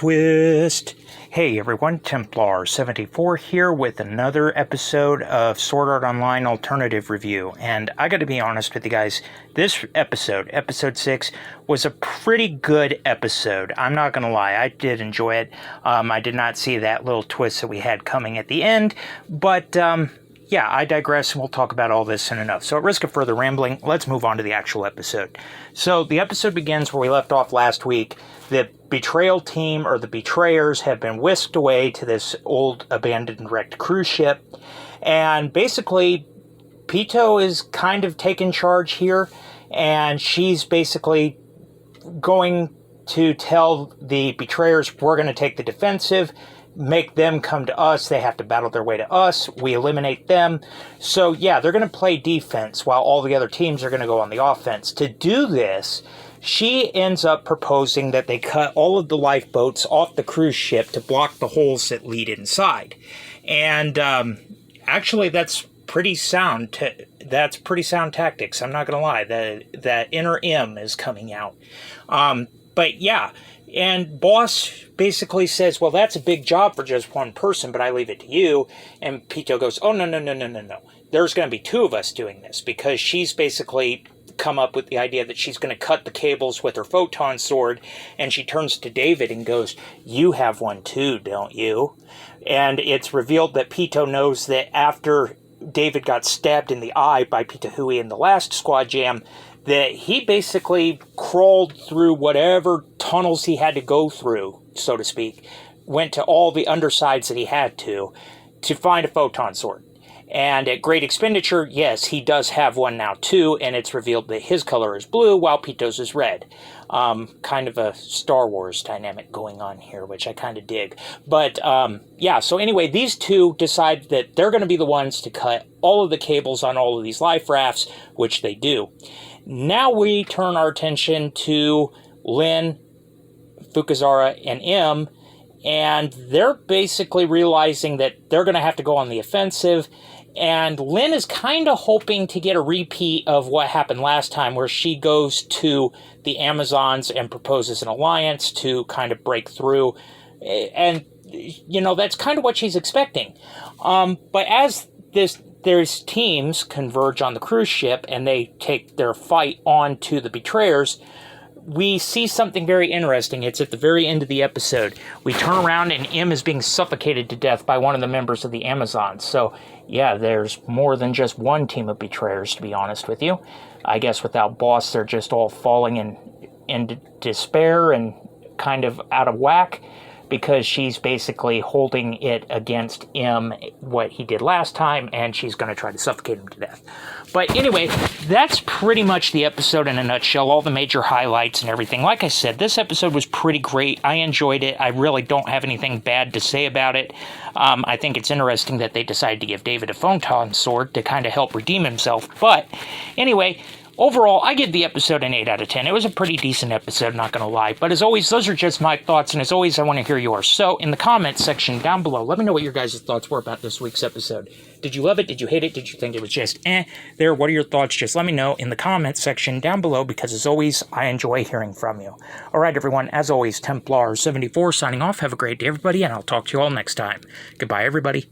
twist. Hey everyone, Templar74 here with another episode of Sword Art Online Alternative Review. And I gotta be honest with you guys, this episode, episode 6, was a pretty good episode. I'm not gonna lie, I did enjoy it. I did not see that little twist that we had coming at the end, but yeah, I digress, and we'll talk about all this soon enough. So at risk of further rambling, let's move on to the actual episode. So the episode begins where we left off last week. The betrayal team, or the betrayers, have been whisked away to this old abandoned wrecked cruise ship. And basically, Pito is kind of taking charge here, and she's basically going to tell the betrayers, we're going to take the defensive, make them come to us. They have to battle their way to us. We eliminate them. So yeah, they're going to play defense while all the other teams are going to go on the offense. To do this, she ends up proposing that they cut all of the lifeboats off the cruise ship to block the holes that lead inside. And actually, that's pretty sound. That's pretty sound tactics. I'm not going to lie. That inner M is coming out. But yeah. And Boss basically says, well, that's a big job for just one person, but I leave it to you. And Pito goes, oh, no. There's going to be two of us doing this, because she's basically come up with the idea that she's going to cut the cables with her photon sword. And she turns to David and goes, you have one too, don't you? And it's revealed that Pito knows that after David got stabbed in the eye by Pita Hui in the last squad jam, that he basically crawled through whatever tunnels he had to go through, so to speak, went to all the undersides that he had to find a photon sword. And at great expenditure, yes, he does have one now too, and it's revealed that his color is blue while Pito's is red. Kind of a Star Wars dynamic going on here, which I kind of dig. But yeah, so anyway, these two decide that they're going to be the ones to cut all of the cables on all of these life rafts, which they do. Now we turn our attention to Lin, Fukazawa, and M, and they're basically realizing that they're going to have to go on the offensive. And Lin is kind of hoping to get a repeat of what happened last time, where she goes to the Amazons and proposes an alliance to kind of break through. And, you know, that's kind of what she's expecting. But as there's teams converge on the cruise ship and they take their fight on to the betrayers, we see something very interesting. It's at the very end of the episode. We turn around and M is being suffocated to death by one of the members of the Amazons. So, yeah, there's more than just one team of betrayers, to be honest with you. I guess without Boss, they're just all falling in despair and kind of out of whack, because she's basically holding it against M, what he did last time, and she's going to try to suffocate him to death. But anyway, that's pretty much the episode in a nutshell, all the major highlights and everything. Like I said, this episode was pretty great. I enjoyed it. I really don't have anything bad to say about it. I think it's interesting that they decided to give David a photon sword to kind of help redeem himself. But anyway, overall, I give the episode an 8 out of 10. It was a pretty decent episode, not going to lie. But as always, those are just my thoughts, and as always, I want to hear yours. So, in the comments section down below, let me know what your guys' thoughts were about this week's episode. Did you love it? Did you hate it? Did you think it was just there? What are your thoughts? Just let me know in the comments section down below, because as always, I enjoy hearing from you. Alright, everyone, as always, Templar74 signing off. Have a great day, everybody, and I'll talk to you all next time. Goodbye, everybody.